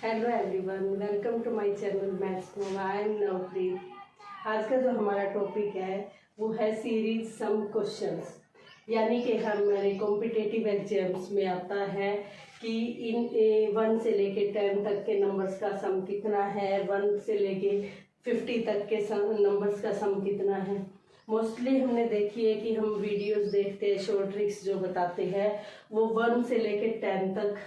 Hello everyone, welcome to my channel maths nova. I am Navpreet. आज का जो हमारा टॉपिक है वो है सीरीज सम क्वेश्चंस, यानी कि हमारे कॉम्पिटिटिव एग्जाम्स में आता है कि इन 1 से लेके 10 तक के नंबर्स का सम कितना है, 1 से लेके 50 तक के नंबर्स का सम कितना है। मोस्टली हमने देखी है कि हम वीडियोस देखते हैं, शॉर्ट ट्रिक्स जो बताते हैं वो 1 से लेके 10 तक,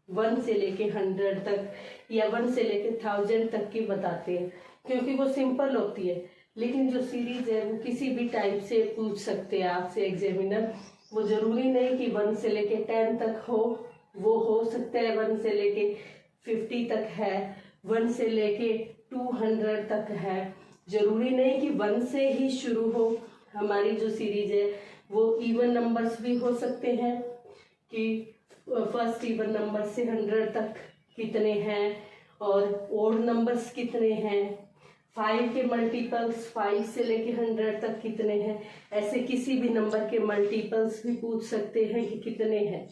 1 से लेके 100 तक या 1 से लेके 1000 तक की बताते हैं, क्योंकि वो सिंपल होती है। लेकिन जो सीरीज है वो किसी भी टाइप से पूछ सकते हैं आपसे एग्जामिनर। वो जरूरी नहीं कि 1 से लेके 10 तक हो, वो हो सकता है 1 से लेके 50 तक है, 1 से लेके 200 तक है। जरूरी नहीं कि 1 से ही शुरू हो। हमारी जो सीरीज है वो इवन नंबर्स भी हो सकते हैं कि फर्स्ट इवन नंबर से 100 तक कितने हैं और ओड नंबर्स कितने हैं, 5 के मल्टीपल्स 5 से लेके 100 तक कितने हैं। ऐसे किसी भी नंबर के मल्टीपल्स भी पूछ सकते हैं कि कितने हैं।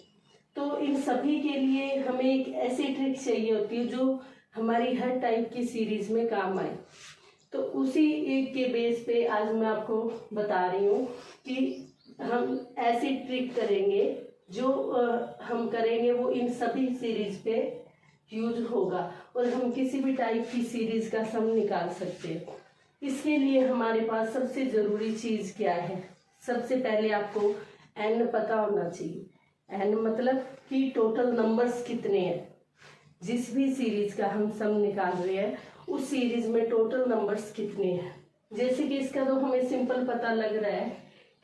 तो इन सभी के लिए हमें एक ऐसी ट्रिक चाहिए होती है जो हमारी हर टाइप की सीरीज में काम आए। तो उसी के बेस पे आज मैं आपको बता रही हूँ कि हम ऐसी ट्रिक करेंगे जो हम करेंगे वो इन सभी सीरीज पे यूज होगा और हम किसी भी टाइप की सीरीज का सम निकाल सकते हैं। इसके लिए हमारे पास सबसे ज़रूरी चीज़ क्या है? सबसे पहले आपको n पता होना चाहिए। n मतलब कि टोटल नंबर्स कितने हैं। जिस भी सीरीज का हम सम निकाल रहे हैं उस सीरीज में टोटल नंबर्स कितने हैं। जैसे कि इसका तो हमें सिंपल पता लग रहा है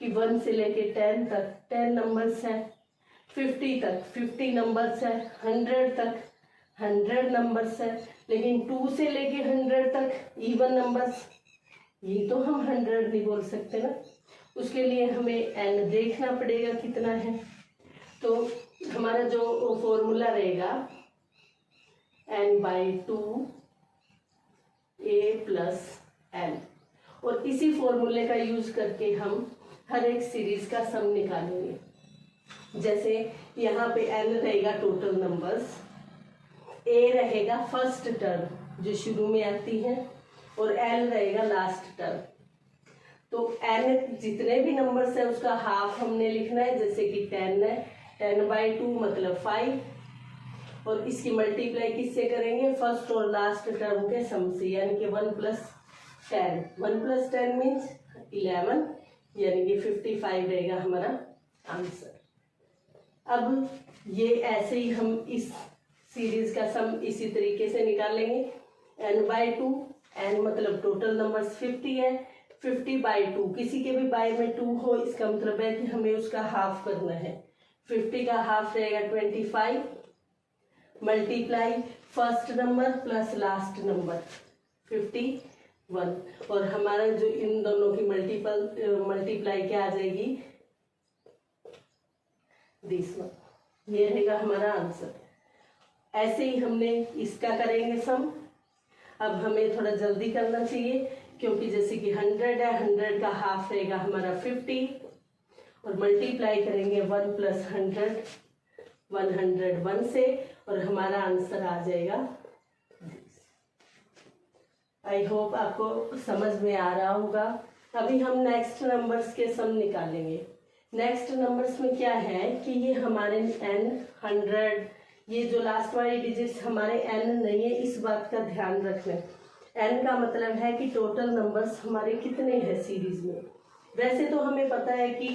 कि 1 से लेके 10 तक 10 नंबर्स है, 50 तक 50 नंबर्स है, 100 तक 100 नंबर्स है। लेकिन 2 से लेके 100 तक इवन नंबर्स, ये तो हम 100 नहीं बोल सकते ना। उसके लिए हमें n देखना पड़ेगा कितना है। तो हमारा जो फॉर्मूला रहेगा n/2 a प्लस n, और इसी फॉर्मूले का यूज करके हम हर एक सीरीज का सम निकालेंगे। जैसे यहाँ पे n रहेगा टोटल नंबर्स, a रहेगा फर्स्ट टर्म जो शुरू में आती है और l रहेगा लास्ट टर्म। तो n जितने भी नंबर्स है उसका हाफ हमने लिखना है। जैसे कि 10 है, 10/2 मतलब 5, और इसकी मल्टीप्लाई किससे करेंगे? फर्स्ट और लास्ट टर्म के सम से, यानी कि 1 + 10। 1 + 10 मीन्स 11, यानी कि 55 रहेगा हमारा आंसर। अब ये ऐसे ही हम इस सीरीज का सम इसी तरीके से निकालेंगे। n/2, n मतलब टोटल नंबर्स 50 है, 50/2, किसी के भी बाय में 2 हो इसका मतलब है कि हमें उसका हाफ करना है। 50 का हाफ रहेगा 25, multiply first number plus last number 51, और हमारा जो इन दोनों की मल्टीप्लाई क्या आ जाएगी? This one. ये रहेगा हमारा आंसर। ऐसे ही हमने इसका करेंगे सम। अब हमें थोड़ा जल्दी करना चाहिए क्योंकि जैसे कि 100 है, 100 का हाफ रहेगा हमारा 50, और मल्टीप्लाई करेंगे 1 + 100, 101 से, और हमारा आंसर आ जाएगा। आई होप आपको समझ में आ रहा होगा। अभी हम नेक्स्ट नंबर्स के सम निकालेंगे। नेक्स्ट नंबर्स में क्या है कि ये हमारे n 100, ये जो लास्ट वाली डिजिट्स हमारे n नहीं है, इस बात का ध्यान रखना। n का मतलब है कि टोटल नंबर्स हमारे कितने हैं सीरीज में। वैसे तो हमें पता है कि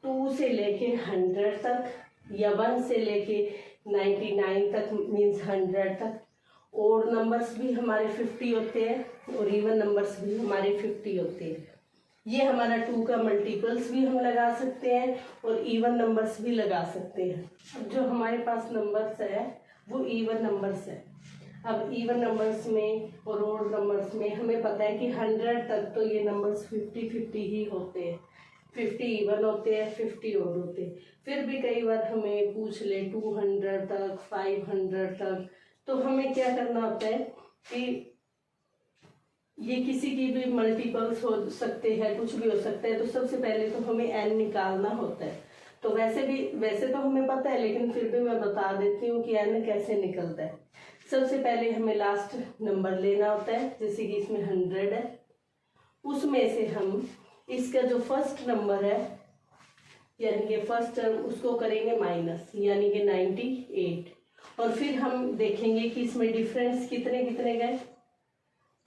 2 से लेके 100 तक या 1 से लेके 99 तक मीन्स 100 तक। ओड नंबर्स भी हमारे 50 होते हैं और इवन नंबर्स भी हमारे 50 होते हैं। ये हमारा 2 का मल्टीपल्स भी हम लगा सकते हैं और इवन नंबर्स भी लगा सकते हैं। अब जो हमारे पास नंबर्स है वो इवन नंबर्स है। अब इवन नंबर्स में और ओड नंबर्स में हमें पता है कि 100 तक तो ये नंबर्स 50-50 ही होते हैं। 50 इवन होते हैं, 50 ओड होते हैं। फिर भी कई बार हमें पूछ ले 200 तक, 500 तक, तो हमें क्या करना होता है कि ये किसी की भी मल्टीपल्स हो सकते हैं, कुछ भी हो सकता है। तो सबसे पहले तो हमें n निकालना होता है। तो वैसे तो हमें पता है, लेकिन फिर भी मैं बता देती हूँ कि n कैसे निकलता है। सबसे पहले हमें लास्ट नंबर लेना होता है, जैसे कि इसमें 100 है, उसमें से हम इसका जो फर्स्ट नंबर है यानी कि फर्स्ट टर्म उसको करेंगे माइनस, यानी कि 98, और फिर हम देखेंगे कि इसमें डिफरेंस कितने कितने गए,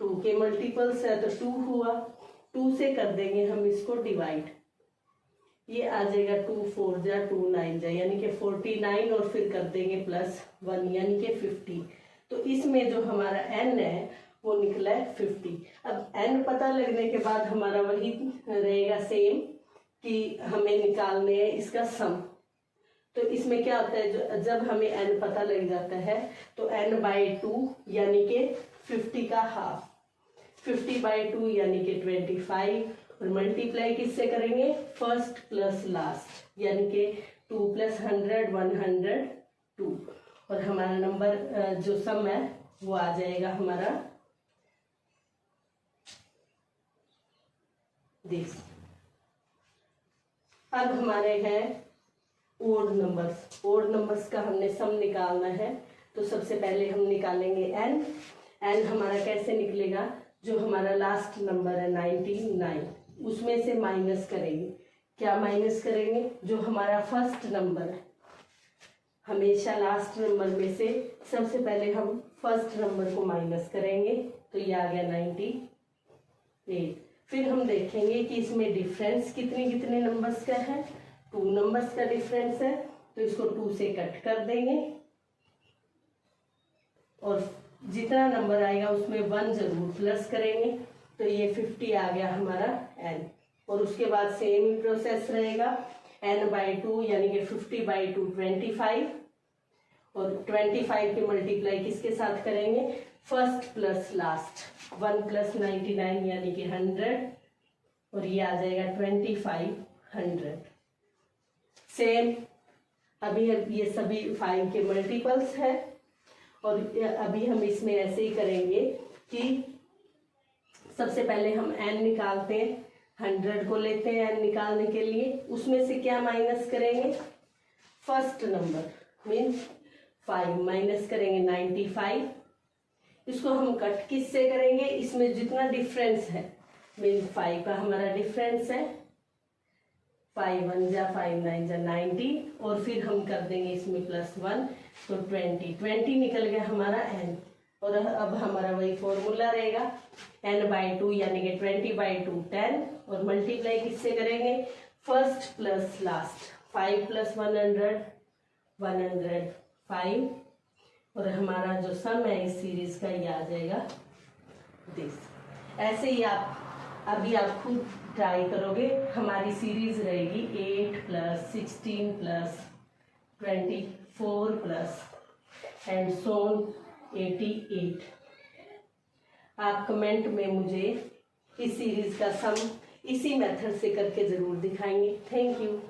2 के मल्टीपल्स है तो 2 हुआ, 2 से कर देंगे हम इसको डिवाइड, ये आ जाएगा 2 4 जा 2 9 जा यानी कि 49, और फिर कर देंगे +1 यानी कि 50। तो इसमें जो हमारा n है वो निकला है 50। अब n पता लगने के बाद हमारा वही रहेगा सेम कि हमें निकालने है इसका सम। तो इसमें क्या होता है, जब हमें n पता लग जाता है तो n/2 यानी कि 50 का हाफ, 50/2 यानी कि 25, और मल्टीप्लाई किससे करेंगे, फर्स्ट प्लस लास्ट यानी कि 2 + 100 102, और हमारा नंबर जो सम है वो आ जाएगा हमारा दिस। अब हमारे हैं ओड नंबर्स, ओड नंबर्स का हमने सम निकालना है। तो सबसे पहले हम निकालेंगे n, n हमारा कैसे निकलेगा, जो हमारा लास्ट नंबर है 99, उसमें से माइनस करेंगे। क्या माइनस करेंगे, जो हमारा फर्स्ट नंबर है, हमेशा लास्ट नंबर में से सबसे पहले हम फर्स्ट नंबर को माइनस करेंगे, तो ये आ गया 98। फिर हम देखेंगे कि इसमें डिफरेंस कितने कितने नंबर्स का है, 2 नंबर्स का डिफरेंस है, तो इसको 2 से कट कर देंगे, और जितना नंबर आएगा उसमें 1 जरूर प्लस करेंगे, तो ये 50 आ गया हमारा n। और उसके बाद सेम ही प्रोसेस रहेगा, n/2 यानी कि 50/2 25, और 25 के मल्टीप्लाई किसके साथ करेंगे, फर्स्ट प्लस लास्ट, 1 + 99 यानी कि 100, और ये आ जाएगा 2500। सेम अभी ये सभी 5 के मल्टीपल्स है, और अभी हम इसमें ऐसे ही करेंगे कि सबसे पहले हम n निकालते हैं, 100 को लेते हैं n निकालने के लिए, उसमें से क्या माइनस करेंगे, फर्स्ट नंबर मीन्स 5 माइनस करेंगे 95, इसको हम कट किससे करेंगे, इसमें जितना डिफरेंस है मीन्स 5 का हमारा डिफरेंस है, 5 1 जा 5 9 जा 90, और फिर हम कर देंगे इसमें +1 तो 20 निकल गया हमारा n। और अब हमारा वही फॉर्मूला रहेगा, n/2 यानी कि 20/2 10, और मल्टीप्लाई किससे करेंगे, फर्स्ट प्लस लास्ट, 5 + 100 105, और हमारा जो सम है इस सीरीज का ये आ जाएगा दिस। ऐसे ही आप अभी आप खुद ट्राई करोगे, हमारी सीरीज रहेगी 8 + 16 + 24 एंड सो 88। आप कमेंट में मुझे इस सीरीज का सम इसी मेथड से करके ज़रूर दिखाएंगे। Thank you.